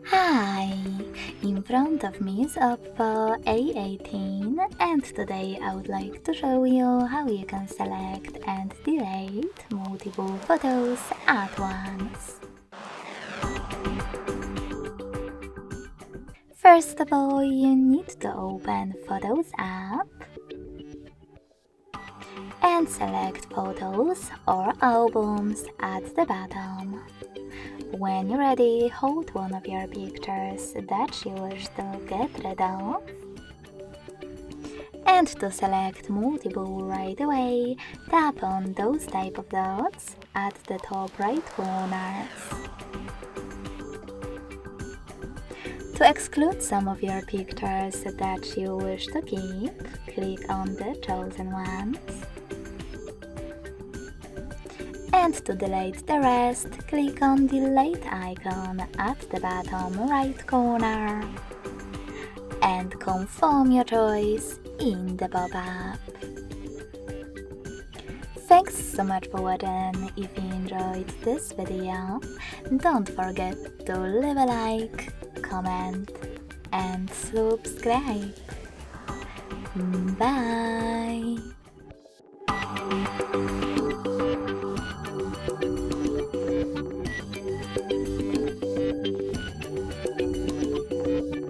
Hi! In front of me is OPPO A18 and today I would like to show you how you can select and delete multiple photos at once. First of all, you need to open Photos app and select Photos or Albums at the bottom. When you're ready, hold one of your pictures that you wish to get rid of. And to select multiple right away, tap on those type of dots at the top right corners. To exclude some of your pictures that you wish to keep, click on the chosen ones. And to delete the rest, click on the delete icon at the bottom right corner. And confirm your choice in the pop-up. Thanks so much for watching. If you enjoyed this video, don't forget to leave a like, comment and subscribe. Bye!